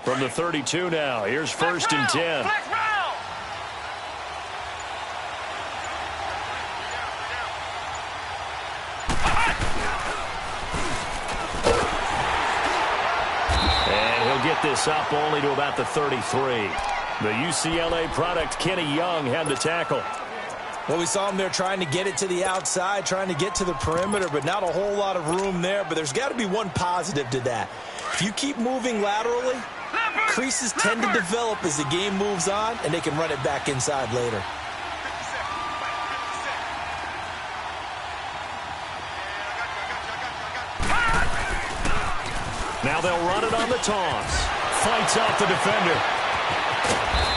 From the 32 now, here's 1st and 10. Get this up only to about the 33. The UCLA product, Kenny Young, had the tackle. Well, we saw him there trying to get it to the outside, trying to get to the perimeter, but not a whole lot of room there. But there's got to be one positive to that. If you keep moving laterally, creases tend to develop as the game moves on, and they can run it back inside later. Now they'll run it on the toss. Fights out the defender.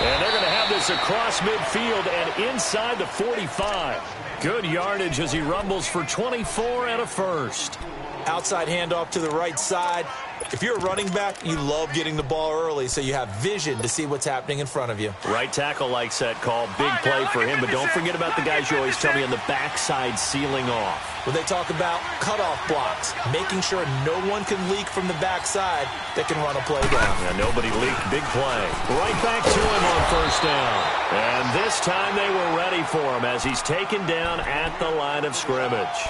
And they're going to have this across midfield and inside the 45. Good yardage as he rumbles for 24 and a first. Outside handoff to the right side. If you're a running back, you love getting the ball early so you have vision to see what's happening in front of you. Right tackle likes that call. Big play for him, but don't forget about the guys you always tell me on the backside sealing off. When they talk about cutoff blocks, making sure no one can leak from the backside that can run a play down. Yeah, nobody leaked. Big play. Right back to him on 1st down. And this time they were ready for him as he's taken down at the line of scrimmage.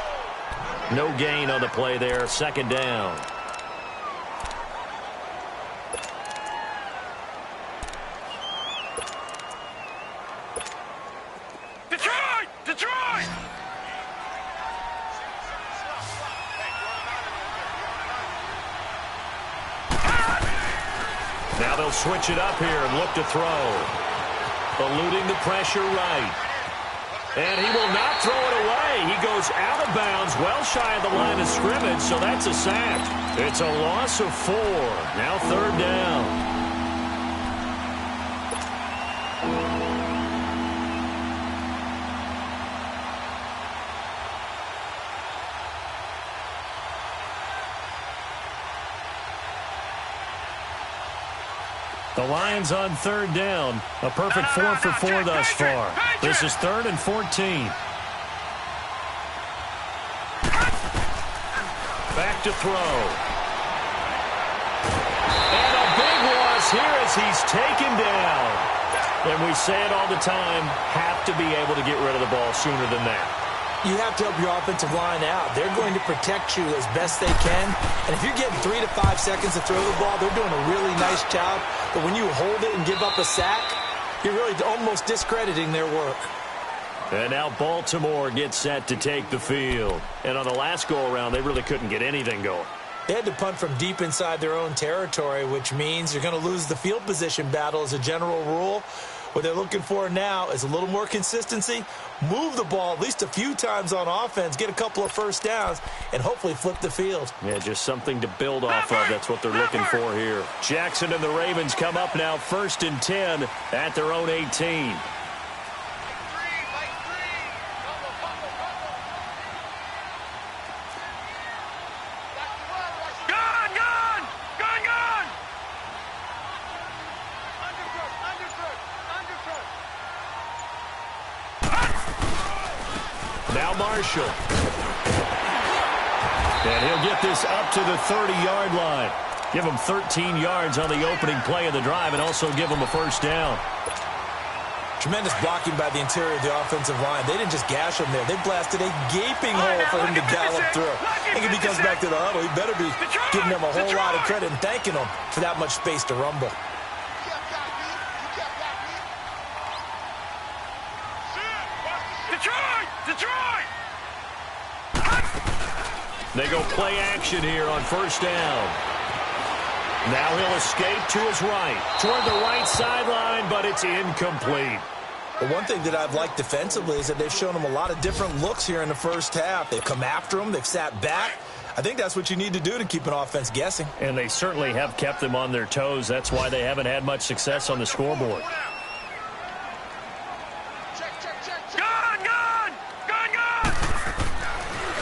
No gain on the play there. 2nd down. Detroit! Now they'll switch it up here and look to throw. Eluding the pressure right. And he will not throw it away. He goes out of bounds, well shy of the line of scrimmage, so that's a sack. It's a loss of 4. Now 3rd down. The Lions on 3rd down. A perfect 4 for 4 thus far. This is 3rd and 14. Back to throw. And a big loss here as he's taken down. And we say it all the time, have to be able to get rid of the ball sooner than that. You have to help your offensive line out. They're going to protect you as best they can. And if you're getting 3 to 5 seconds to throw the ball, they're doing a really nice job. But when you hold it and give up a sack, you're really almost discrediting their work. And now Baltimore gets set to take the field. And on the last go-around, they really couldn't get anything going. They had to punt from deep inside their own territory, which means you're going to lose the field position battle as a general rule. What they're looking for now is a little more consistency, move the ball at least a few times on offense, get a couple of 1st downs, and hopefully flip the field. Yeah, just something to build off of. That's what they're looking for here. Jackson and the Ravens come up now 1st and 10 at their own 18. Now Marshall. And he'll get this up to the 30-yard line. Give him 13 yards on the opening play of the drive and also give him a 1st down. Tremendous blocking by the interior of the offensive line. They didn't just gash him there. They blasted a gaping hole for him to gallop through. I think if he comes back to the huddle, he better be giving them a whole lot of credit and thanking them for that much space to rumble. Detroit! They go play action here on 1st down. Now he'll escape to his right, toward the right sideline, but it's incomplete. But one thing that I've liked defensively is that they've shown him a lot of different looks here in the 1st half. They've come after him. They've sat back. I think that's what you need to do to keep an offense guessing. And they certainly have kept them on their toes. That's why they haven't had much success on the scoreboard.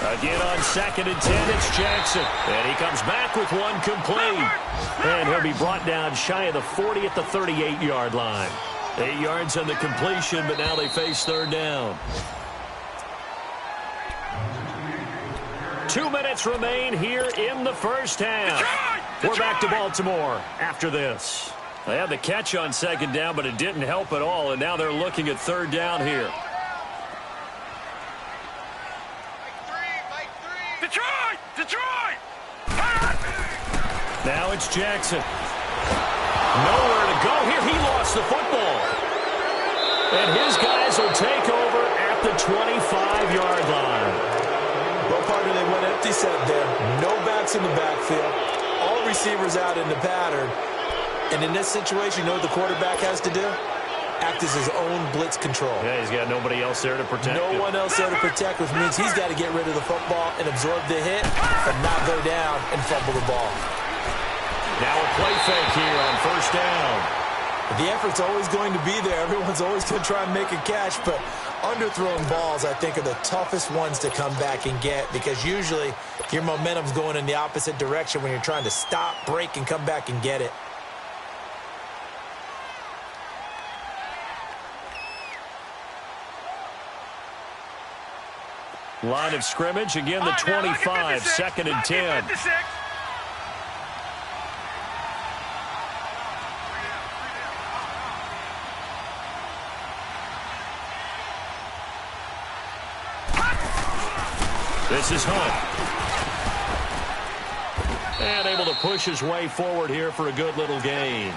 Again on 2nd and 10, it's Jackson. And he comes back with one complete. And he'll be brought down shy of the 40 at the 38-yard line. 8 yards on the completion, but now they face 3rd down. 2 minutes remain here in the 1st half. We're back to Baltimore after this. They had the catch on second down, but it didn't help at all, and now they're looking at third down here. Detroit! Detroit! Now it's Jackson. Nowhere to go here. He lost the football. And his guys will take over at the 25-yard line. Well, partner, they went empty set there. No backs in the backfield. All receivers out in the pattern. And in this situation, you know what the quarterback has to do? Act as his own blitz control. Yeah, he's got nobody else there to protect him. No one else there to protect, which means he's got to get rid of the football and absorb the hit and not go down and fumble the ball. Now a play fake here on first down. The effort's always going to be there. Everyone's always going to try and make a catch, but underthrown balls, I think, are the toughest ones to come back and get because usually your momentum's going in the opposite direction when you're trying to stop, break, and come back and get it. Line of scrimmage, again the 25, second and 10. This is Hunt. And able to push his way forward here for a good little gain.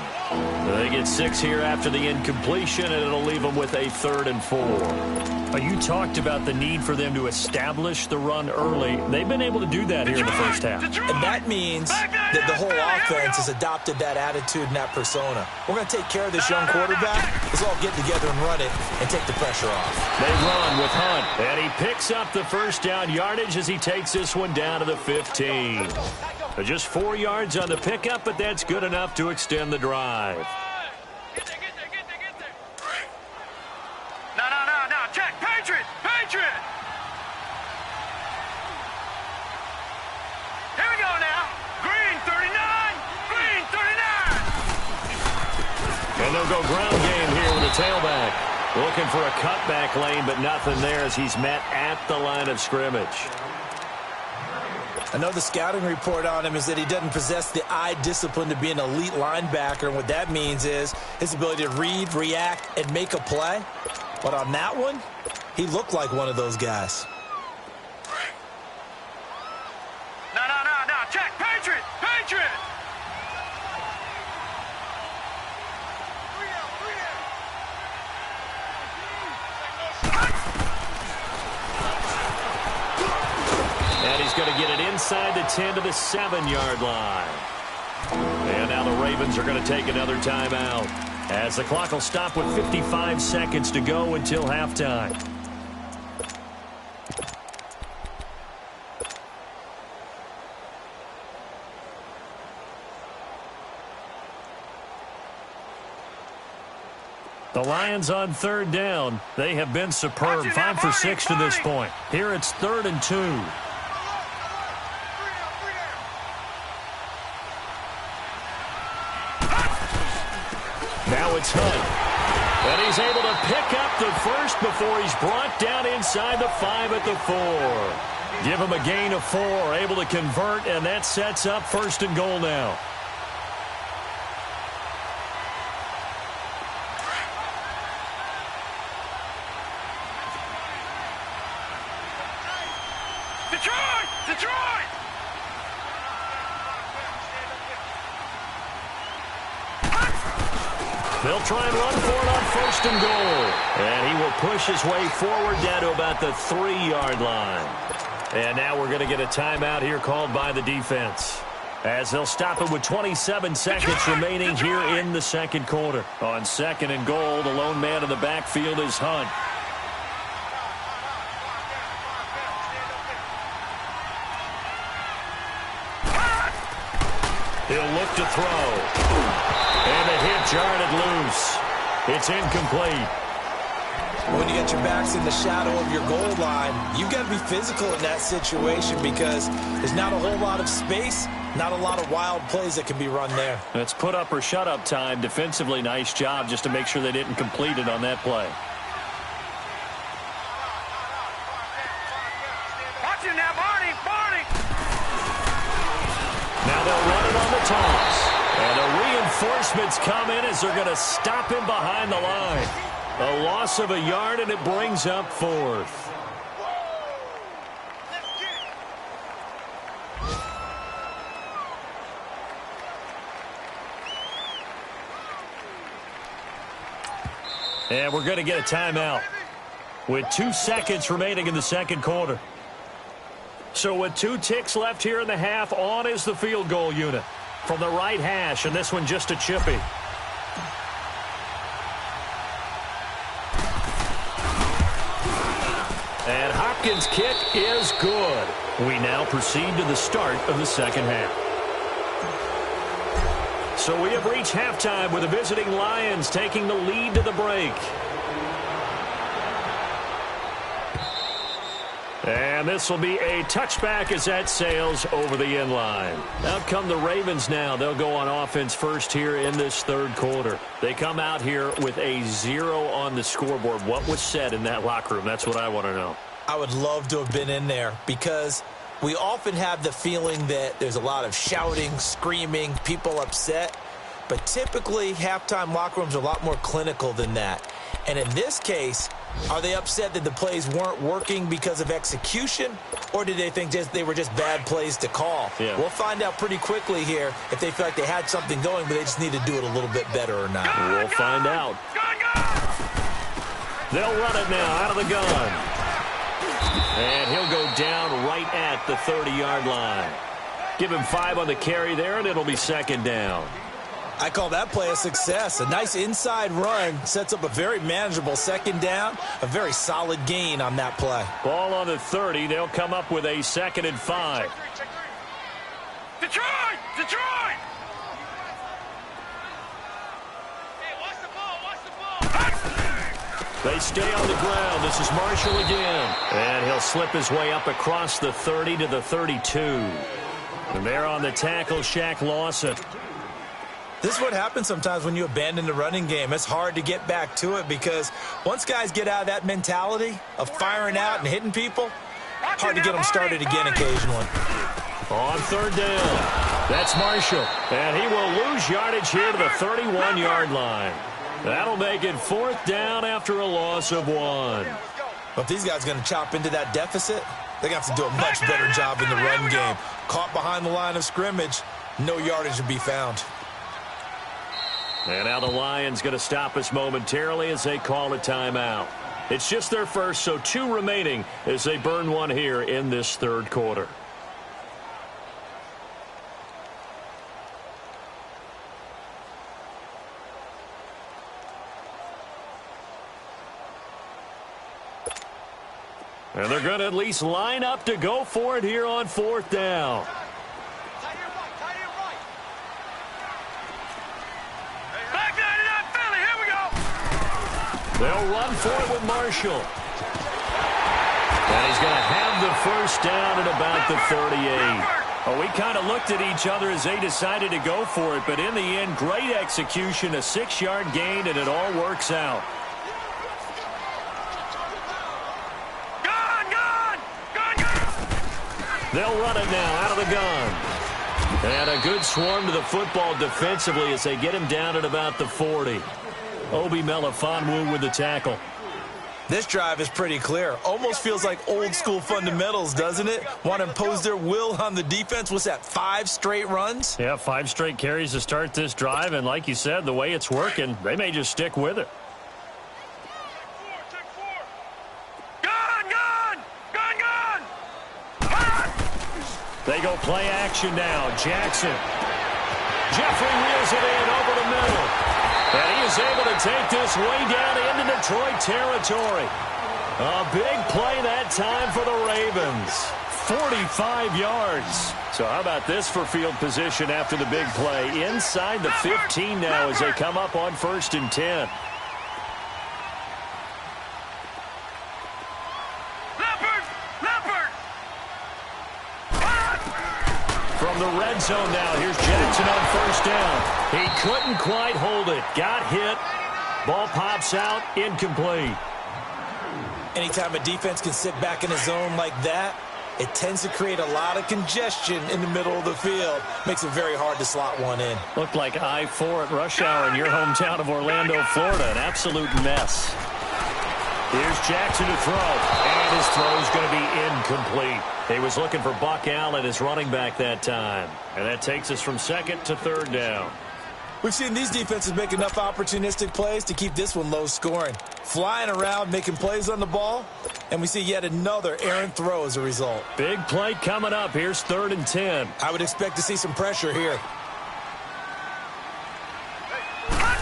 They get 6 here after the incompletion, and it'll leave them with a 3rd and 4. You talked about the need for them to establish the run early. They've been able to do that here in the first half. And that means that the whole offense has adopted that attitude and that persona. We're going to take care of this young quarterback. Let's all get together and run it and take the pressure off. They run with Hunt, and he picks up the first down yardage as he takes this one down to the 15. Just 4 yards on the pickup, but that's good enough to extend the drive. No, check, Patriot! Here we go now. Green 39! And they'll go ground game here with a tailback. Looking for a cutback lane, but nothing there as he's met at the line of scrimmage. I know the scouting report on him is that he doesn't possess the eye discipline to be an elite linebacker, and what that means is his ability to read, react, and make a play. But on that one, he looked like one of those guys. No, check, Patriot! And he's going to get it inside the 10 to the 7-yard line. And now the Ravens are going to take another timeout as the clock will stop with 55 seconds to go until halftime. The Lions on third down. They have been superb. 5 for 6 to this point. Here it's 3rd and 2. Now it's Hunt. And he's able to pick up the first before he's brought down inside the 5 at the 4. Give him a gain of 4, able to convert, and that sets up 1st and goal now. Detroit! They'll try and run for it on 1st and goal. And he will push his way forward down to about the 3-yard line. And now we're going to get a timeout here called by the defense, as they'll stop it with 27 seconds remaining here in the 2nd quarter. On 2nd and goal, the lone man in the backfield is Hunt. He'll look to throw. And the hit jarred loose. It's incomplete. When you get your backs in the shadow of your goal line, you've got to be physical in that situation because there's not a whole lot of space, not a lot of wild plays that can be run there. It's put up or shut up time. Defensively, nice job just to make sure they didn't complete it on that play. Watch him now, Barney! Now they'll run it on the Reinforcements come in as they're going to stop him behind the line. A loss of a yard, and it brings up fourth. And we're going to get a timeout with 2 seconds remaining in the second quarter. So with 2 ticks left here in the half, on is the field goal unit from the right hash, and this one just a chippy. And Hopkins' kick is good. We now proceed to the start of the second half. So we have reached halftime with the visiting Lions taking the lead to the break. And this will be a touchback as that sails over the end line. Out come the Ravens now. They'll go on offense first here in this third quarter. They come out here with a 0 on the scoreboard. What was said in that locker room? That's what I want to know. I would love to have been in there because we often have the feeling that there's a lot of shouting, screaming, people upset. But typically, halftime locker rooms are a lot more clinical than that. And in this case, are they upset that the plays weren't working because of execution, or did they think they were just bad plays to call? Yeah. We'll find out pretty quickly here if they feel like they had something going, but they just need to do it a little bit better or not. We'll find out. They'll run it now out of the gun. And he'll go down right at the 30-yard line. Give him 5 on the carry there, and it'll be second down. I call that play a success. A nice inside run sets up a very manageable second down, a very solid gain on that play. Ball on the 30. They'll come up with a 2nd and 5. Detroit! Detroit! Hey, watch the ball, watch the ball. They stay on the ground. This is Marshall again. And he'll slip his way up across the 30 to the 32. And there on the tackle, Shaq Lawson. This is what happens sometimes when you abandon the running game. It's hard to get back to it because once guys get out of that mentality of firing out and hitting people, hard to get them started again occasionally. On third down, that's Marshall. And he will lose yardage here to the 31-yard line. That'll make it 4th down after a loss of 1. But if these guys are going to chop into that deficit, they're going to have to do a much better job in the run game. Caught behind the line of scrimmage, no yardage to be found. And now the Lions going to stop us momentarily as they call a timeout. It's just their first, so 2 remaining as they burn one here in this third quarter. And they're going to at least line up to go for it here on 4th down. They'll run for it with Marshall. And he's going to have the first down at about the 38. Oh, we kind of looked at each other as they decided to go for it, but in the end, great execution, a 6-yard gain, and it all works out. They'll run it now out of the gun. And a good swarm to the football defensively as they get him down at about the 40. Obi Melifonwu with the tackle. This drive is pretty clear. Almost feels like old school fundamentals, doesn't it? Want to impose their will on the defense. What's that, 5 straight runs? Yeah, 5 straight carries to start this drive. And like you said, the way it's working, they may just stick with it. They go play action now. Jackson. Jeffrey wheels it in over the middle. And he is able to take this way down into Detroit territory. A big play that time for the Ravens. 45 yards. So how about this for field position after the big play? Inside the 15 now as they come up on 1st and 10. From the red zone now, here's Jackson on 1st down. He couldn't quite hold it. Got hit. Ball pops out, incomplete. Anytime a defense can sit back in a zone like that, it tends to create a lot of congestion in the middle of the field. Makes it very hard to slot one in. Looked like I-4 at rush hour in your hometown of Orlando, Florida. An absolute mess. Here's Jackson to throw, and his throw is going to be incomplete. He was looking for Buck Allen as running back that time. And that takes us from second to third down. We've seen these defenses make enough opportunistic plays to keep this one low scoring. Flying around, making plays on the ball, and we see yet another errant throw as a result. Big play coming up. Here's 3rd and 10. I would expect to see some pressure here.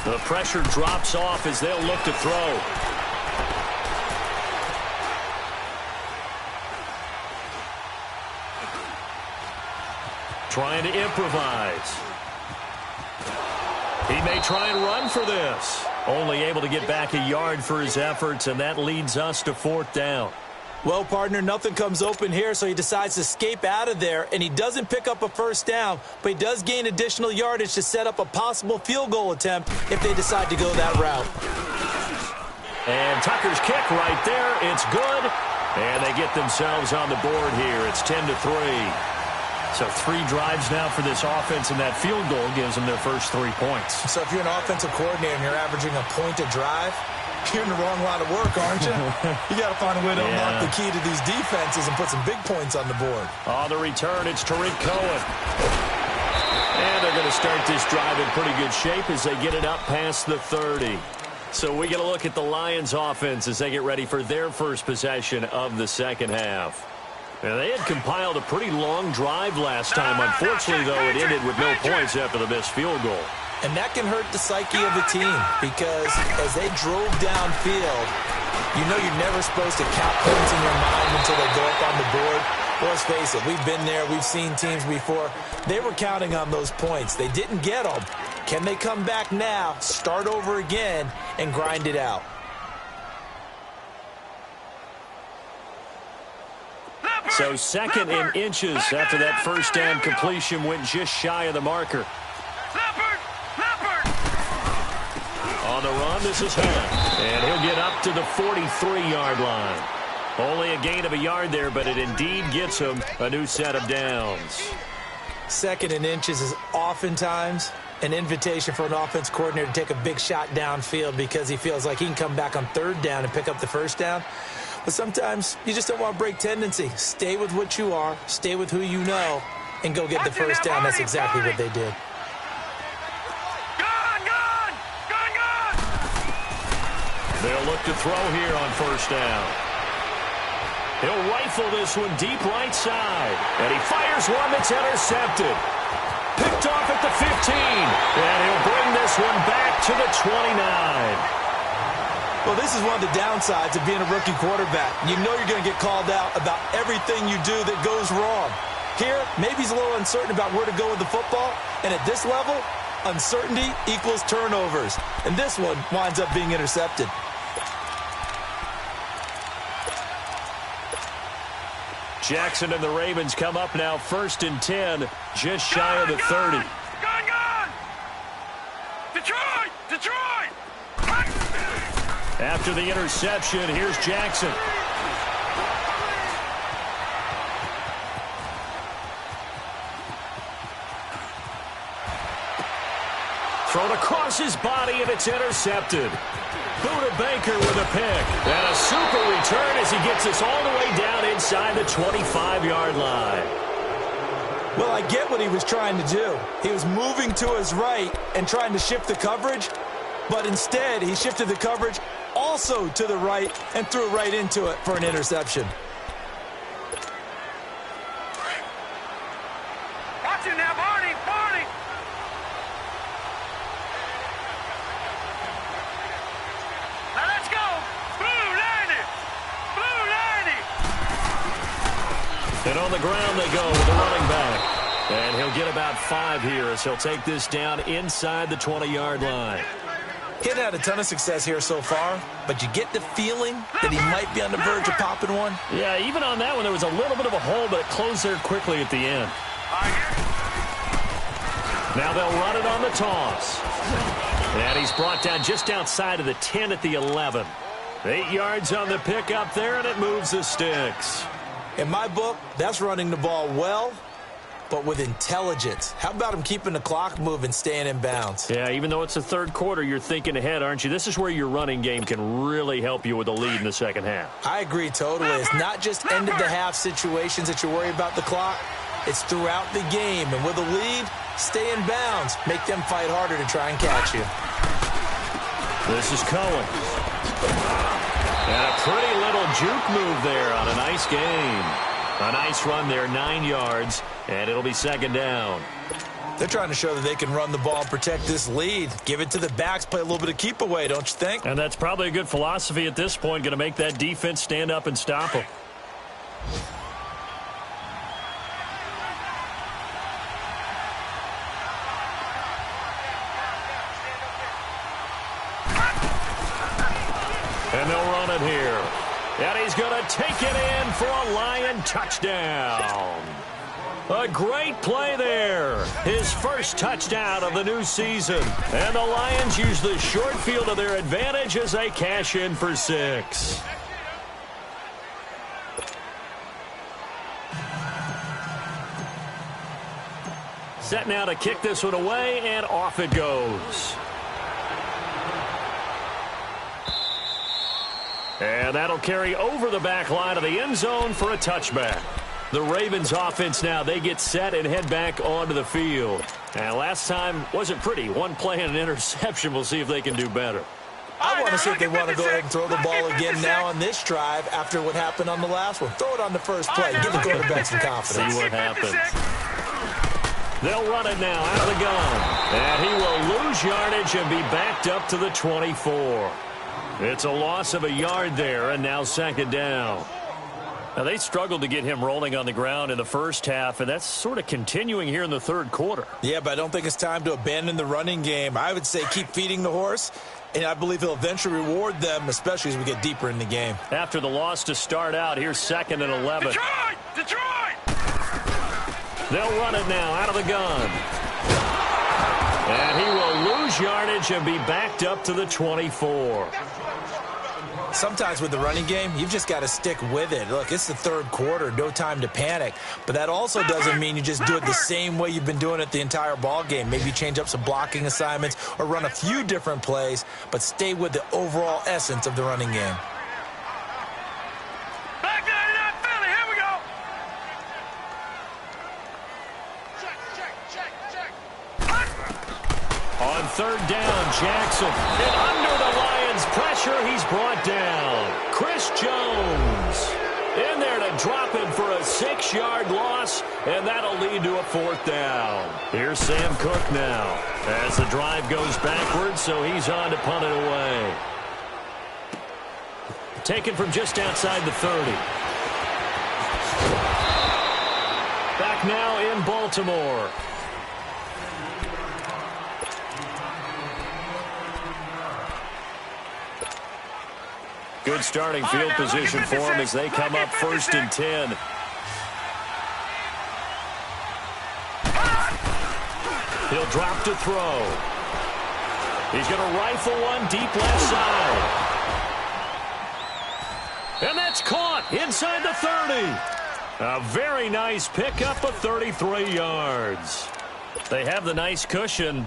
The pressure drops off as they'll look to throw. Trying to improvise. He may try and run for this. Only able to get back a yard for his efforts, and that leads us to 4th down. Well, partner, nothing comes open here, so he decides to escape out of there, and he doesn't pick up a 1st down, but he does gain additional yardage to set up a possible field goal attempt if they decide to go that route. And Tucker's kick right there. It's good, and they get themselves on the board here. It's 10-3. So 3 drives now for this offense, and that field goal gives them their first 3 points. So if you're an offensive coordinator and you're averaging a point a drive, you're in the wrong line of work, aren't you? You got to find a way to unlock the key to these defenses and put some big points on the board. On the return, it's Tariq Cohen. And they're going to start this drive in pretty good shape as they get it up past the 30. So we get a look at the Lions offense as they get ready for their first possession of the second half. Now, they had compiled a pretty long drive last time. Unfortunately, though, it ended with no points after the missed field goal. And that can hurt the psyche of the team because as they drove downfield, you know you're never supposed to count points in your mind until they go up on the board. Well, let's face it, we've been there. We've seen teams before. They were counting on those points. They didn't get them. Can they come back now, start over again, and grind it out? So 2nd and inches after that 1st down completion went just shy of the marker. On the run, this is Hunt. And he'll get up to the 43-yard line. Only a gain of a yard there, but it indeed gets him a new set of downs. 2nd and inches is oftentimes an invitation for an offense coordinator to take a big shot downfield because he feels like he can come back on 3rd down and pick up the 1st down. But sometimes you just don't want to break tendency. Stay with what you are, stay with who you know, and go get the 1st down. That's exactly what they did. They'll look to throw here on 1st down. He'll rifle this one deep right side. And he fires one that's intercepted. Picked off at the 15. And he'll bring this one back to the 29. Well, this is one of the downsides of being a rookie quarterback. You know you're going to get called out about everything you do that goes wrong. Here, maybe he's a little uncertain about where to go with the football. And at this level, uncertainty equals turnovers. And this one winds up being intercepted. Jackson and the Ravens come up now 1st and 10, just shy of the 30. Gone! Detroit! After the interception, here's Jackson. Thrown across his body, and it's intercepted. Buda Baker with a pick. And a super return as he gets us all the way down inside the 25-yard line. Well, I get what he was trying to do. He was moving to his right and trying to shift the coverage, but instead he shifted the coverage also to the right and threw right into it for an interception. Watch it now, Barney! Now let's go! Blue 90! And on the ground they go with the running back. And he'll get about 5 here as he'll take this down inside the 20-yard line. He hadn't had a ton of success here so far, but you get the feeling that he might be on the verge of popping one. Yeah, even on that one, there was a little bit of a hole, but it closed there quickly at the end. Now they'll run it on the toss. And he's brought down just outside of the 10 at the 11. 8 yards on the pickup there, and it moves the sticks. In my book, that's running the ball well, but with intelligence. How about him keeping the clock moving, staying in bounds? Yeah, even though it's the third quarter, you're thinking ahead, aren't you? This is where your running game can really help you with a lead in the second half. I agree totally. It's not just end-of-the-half situations that you worry about the clock. It's throughout the game. And with a lead, stay in bounds. Make them fight harder to try and catch you. This is Cohen. And a pretty little juke move there on a nice game. A nice run there, 9 yards, and it'll be second down. They're trying to show that they can run the ball and protect this lead. Give it to the backs, play a little bit of keep away, don't you think? And that's probably a good philosophy at this point, going to make that defense stand up and stop them. And they'll run it here. And he's going to take it in for a Lion touchdown. A great play there. His first touchdown of the new season. And the Lions use the short field to their advantage as they cash in for 6. Set now to kick this one away, and off it goes. And that'll carry over the back line of the end zone for a touchback. The Ravens offense now, they get set and head back onto the field. And last time wasn't pretty. One play and an interception. We'll see if they can do better. I want to see if they want to go ahead and throw the ball again now on this drive after what happened on the last one. Throw it on the first play. Give the quarterback some confidence. See what happens. They'll run it now out of the gun. And he will lose yardage and be backed up to the 24. It's a loss of a yard there, and now second down. Now, they struggled to get him rolling on the ground in the first half, and that's sort of continuing here in the third quarter. Yeah, but I don't think it's time to abandon the running game. I would say keep feeding the horse, and I believe he'll eventually reward them, especially as we get deeper in the game. After the loss to start out, here's 2nd and 11. Detroit! They'll run it now out of the gun. And he will lose yardage and be backed up to the 24. Sometimes with the running game, you've just got to stick with it. Look, it's the third quarter, no time to panic. But that also doesn't mean you just do it the same way you've been doing it the entire ball game. Maybe change up some blocking assignments or run a few different plays, but stay with the overall essence of the running game. Back 99 Philly, here we go! Check. On third down, Jackson. And under the Lions' pressure, he's brought down. Chris Jones in there to drop him for a 6-yard loss, and that'll lead to a 4th down. Here's Sam Cook now as the drive goes backwards, so he's on to punt it away. Taken from just outside the 30. Back now in Baltimore. Good starting field position for him as they come up 1st and 10. He'll drop to throw. He's going to rifle one deep left side. And that's caught inside the 30. A very nice pickup of 33 yards. They have the nice cushion.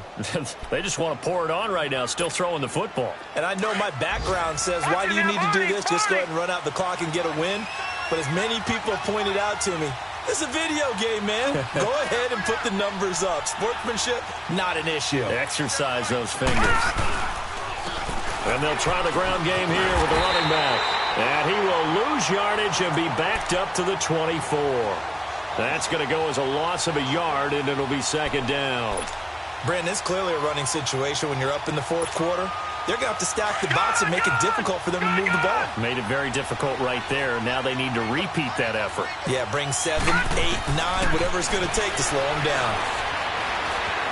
They just want to pour it on right now, still throwing the football. And I know my background says, why do you need to do this? Just go ahead and run out the clock and get a win. But as many people have pointed out to me, it's a video game, man. Go ahead and put the numbers up. Sportsmanship, not an issue. Exercise those fingers. And they'll try the ground game here with the running back. And he will lose yardage and be backed up to the 24. That's going to go as a loss of a yard, and it'll be second down. Brandon, it's clearly a running situation when you're up in the fourth quarter. They're going to have to stack the box and make it difficult for them to move the ball. Made it very difficult right there. Now they need to repeat that effort. Yeah, bring 7, 8, 9, whatever it's going to take to slow him down.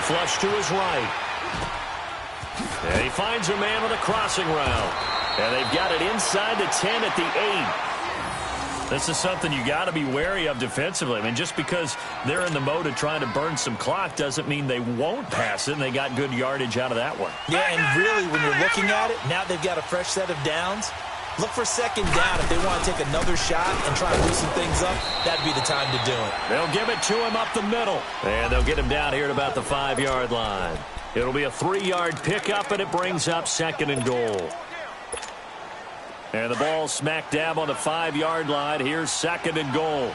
Flush to his right. And he finds a man with a crossing route. And they've got it inside the 10 at the 8. This is something you got to be wary of defensively. I mean, just because they're in the mode of trying to burn some clock doesn't mean they won't pass it, and they got good yardage out of that one. Yeah, and really, when you're looking at it, now they've got a fresh set of downs. Look for second down. If they want to take another shot and try and loosen things up, that'd be the time to do it. They'll give it to him up the middle. And they'll get him down here at about the 5-yard line. It'll be a 3-yard pickup, and it brings up second and goal. And the ball smack dab on the 5-yard line. Here's second and goal.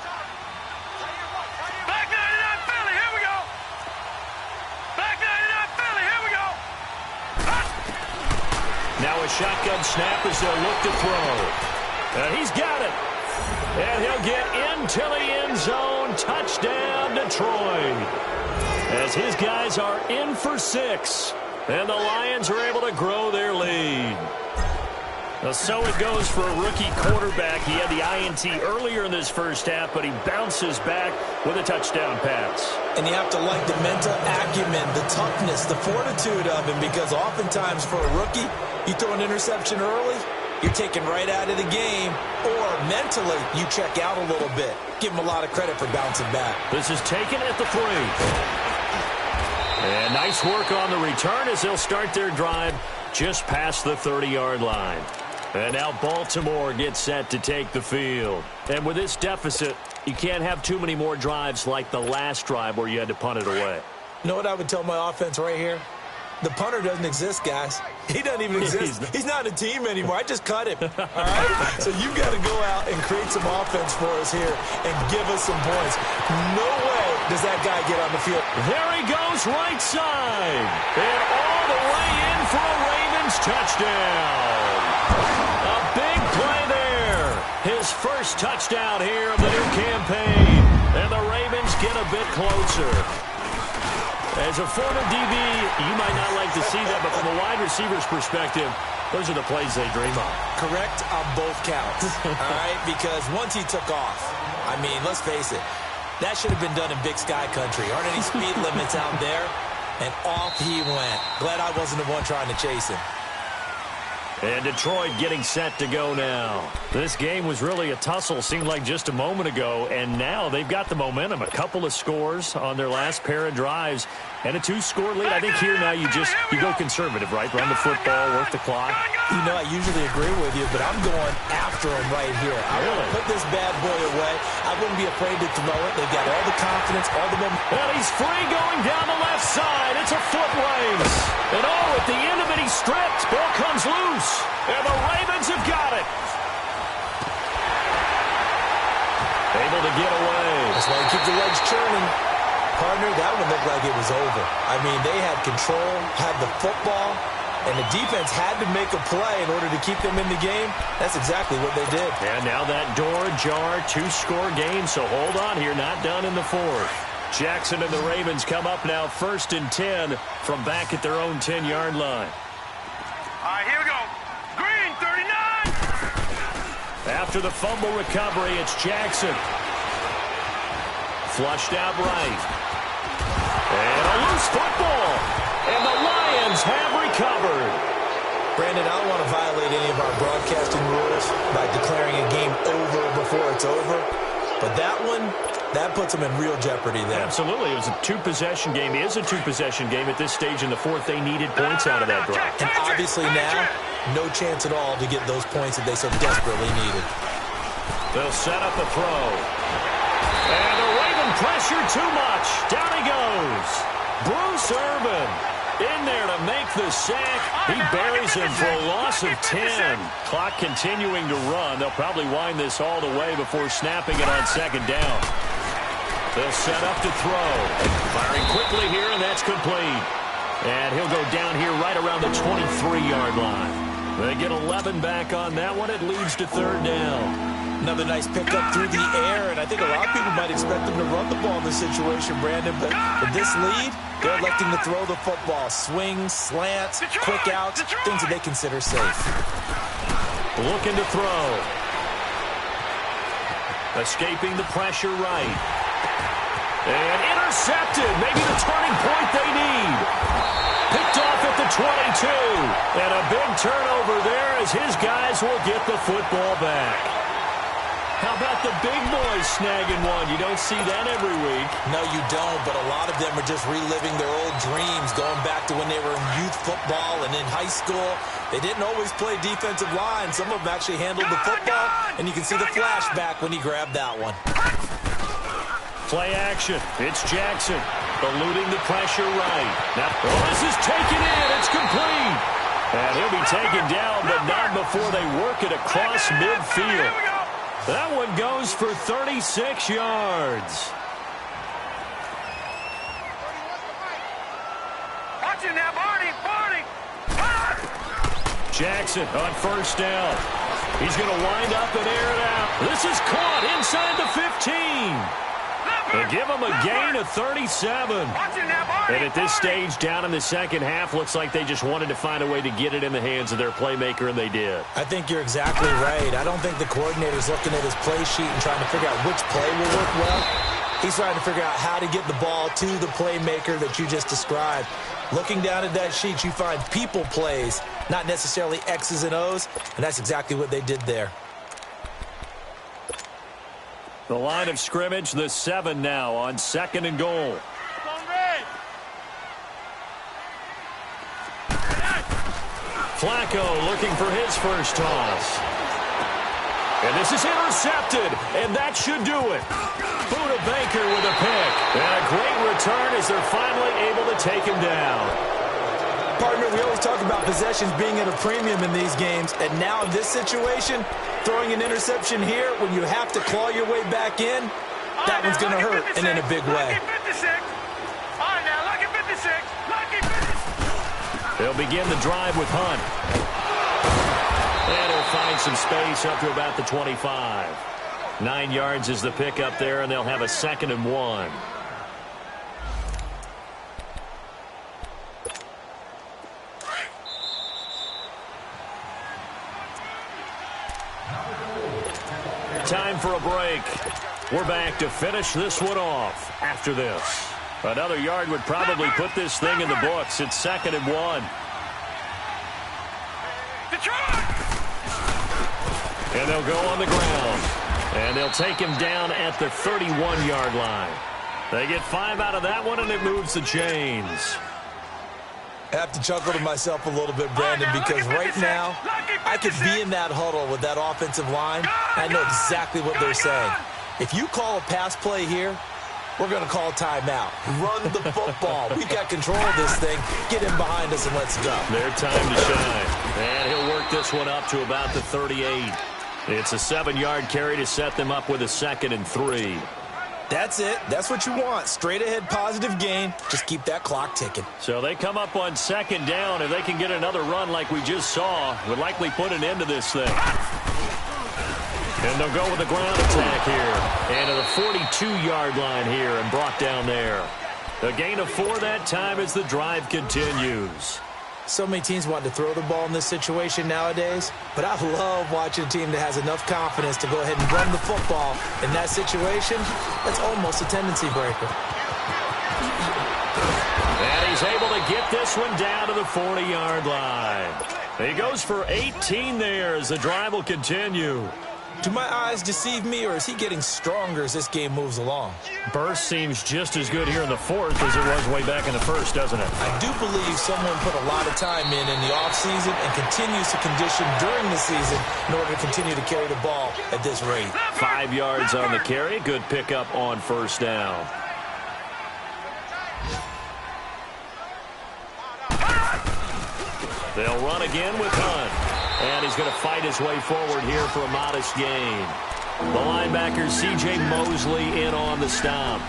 Back 99 Philly, here we go. Back 99 Philly, here we go. Now a shotgun snap as they'll look to throw. And he's got it. And he'll get into the end zone. Touchdown, Detroit. As his guys are in for 6. And the Lions are able to grow their lead. Well, so it goes for a rookie quarterback. He had the INT earlier in this first half, but he bounces back with a touchdown pass. And you have to like the mental acumen, the toughness, the fortitude of him, because oftentimes for a rookie, you throw an interception early, you're taken right out of the game, or mentally you check out a little bit. Give him a lot of credit for bouncing back. This is taken at the 3. And nice work on the return as they'll start their drive just past the 30-yard line. And now Baltimore gets set to take the field. And with this deficit, you can't have too many more drives like the last drive where you had to punt it away. You know what I would tell my offense right here? The punter doesn't exist, guys. He doesn't even exist. He's not a team anymore. I just cut him. All right? So you've got to go out and create some offense for us here and give us some points. No way does that guy get on the field. There he goes right side. And all the way in for a Ravens touchdown. A big play there. His first touchdown here of the new campaign. And the Ravens get a bit closer. As a former DB, you might not like to see that, but from a wide receiver's perspective, those are the plays they dream of. Correct on both counts, all right? Because once he took off, I mean, let's face it, that should have been done in Big Sky country. Aren't any speed limits out there? And off he went. Glad I wasn't the one trying to chase him. And Detroit getting set to go now. This game was really a tussle, seemed like just a moment ago, and now they've got the momentum. A couple of scores on their last pair of drives, and a 2-score lead. I think here now you go conservative, right? Run the football, work the clock. You know, I usually agree with you, but I'm going after him right here. I want to put this bad boy away. I wouldn't be afraid to throw it. They've got all the confidence, all the momentum. Well, he's free going down the left side. It's a foot race. And at the end of it, he's stripped. Ball comes loose. And the Ravens have got it. Able to get away. That's why you keep the legs churning. Partner, that one looked like it was over. I mean, they had control, had the football, and the defense had to make a play in order to keep them in the game. That's exactly what they did. And now that door ajar, 2-score game, so hold on here, not done in the 4th. Jackson and the Ravens come up now 1st and 10 from back at their own 10-yard line. All right, here we go. Green, 39. After the fumble recovery, it's Jackson. Flushed out right. And a loose football. And the Lions have recovered. Brandon, I don't want to violate any of our broadcasting rules by declaring a game over before it's over. But that one, that puts them in real jeopardy there. Absolutely. It was a 2-possession game. It is a 2-possession game at this stage in the 4th. They needed points out of that drive. And obviously now, no chance at all to get those points that they so desperately needed. They'll set up a throw. And the Raven pressure too much. Down he goes. Bruce Irvin in there to make the sack. He buries him for a loss of 10. Clock continuing to run. They'll probably wind this all the way before snapping it on second down. They'll set up to throw. Firing quickly here, and that's complete. And he'll go down here right around the 23-yard line. They get 11 back on that one. It leads to 3rd down. Another nice pickup through the air, and I think a lot of people might expect them to run the ball in this situation, Brandon, but with this lead, they're electing to throw the football. Swings, slants, quick outs, things that they consider safe. Looking to throw. Escaping the pressure right. And intercepted. Maybe the turning point they need. Picked off at the 22. And a big turnover there as his guys will get the football back. How about the big boys snagging one? You don't see that every week. No, you don't, but a lot of them are just reliving their old dreams, going back to when they were in youth football and in high school. They didn't always play defensive line. Some of them actually handled the football, and you can see the flashback when he grabbed that one. Play action. It's Jackson. Eluding the pressure right. Now, this is taken in. It's complete. And he'll be taken down, but not before they work it across midfield. That one goes for 36 yards. Watch it now, Barney. Jackson on first down. He's going to wind up and air it out. This is caught inside the 15. They give him a gain of 37. And at this stage, down in the second half, looks like they just wanted to find a way to get it in the hands of their playmaker, and they did. I think you're exactly right. I don't think the coordinator's looking at his play sheet and trying to figure out which play will work well. He's trying to figure out how to get the ball to the playmaker that you just described. Looking down at that sheet, you find people plays, not necessarily X's and O's, and that's exactly what they did there. The line of scrimmage, the 7 now on 2nd and goal. Flacco looking for his first toss. And this is intercepted, and that should do it. Buda Baker with a pick. And a great return as they're finally able to take him down. Partner, we always talk about possessions being at a premium in these games, and now in this situation, throwing an interception here when you have to claw your way back in, that one's going to hurt, and in a big way. They'll begin the drive with Hunt. And he'll find some space up to about the 25. 9 yards is the pickup there, and they'll have a 2nd and 1. Time for a break. We're back to finish this one off after this. Another yard would probably put this thing in the books. It's 2nd and 1. And they'll go on the ground. And they'll take him down at the 31-yard line. They get 5 out of that one, and it moves the chains. I have to chuckle to myself a little bit, Brandon, because right now, I could be in that huddle with that offensive line. I know exactly what they're saying. If you call a pass play here, we're going to call timeout. Run the football. We've got control of this thing. Get him behind us and let's go. Their time to shine. And he'll work this one up to about the 38. It's a 7-yard carry to set them up with a 2nd and 3. That's it. That's what you want. Straight ahead positive gain. Just keep that clock ticking. So they come up on 2nd down. If they can get another run like we just saw, would likely put an end to this thing. And they'll go with the ground attack here. And to the 42-yard line here and brought down there. A gain of 4 that time as the drive continues. So many teams want to throw the ball in this situation nowadays, but I love watching a team that has enough confidence to go ahead and run the football. In that situation, that's almost a tendency breaker. And he's able to get this one down to the 40-yard line. He goes for 18 there as the drive will continue. Do my eyes deceive me, or is he getting stronger as this game moves along? Burst seems just as good here in the 4th as it was way back in the 1st, doesn't it? I do believe someone put a lot of time in the offseason and continues to condition during the season in order to continue to carry the ball at this rate. 5 yards on the carry. Good pickup on first down. They'll run again with Hunt. And he's going to fight his way forward here for a modest gain. The linebacker, C.J. Mosley, in on the stop.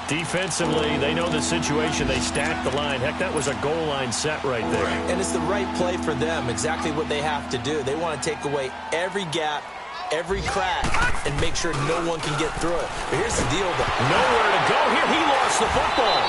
Defensively, they know the situation. They stack the line. Heck, that was a goal line set right there. And it's the right play for them, exactly what they have to do. They want to take away every gap, every crack, and make sure no one can get through it. But here's the deal, though. Nowhere to go here. He lost the football.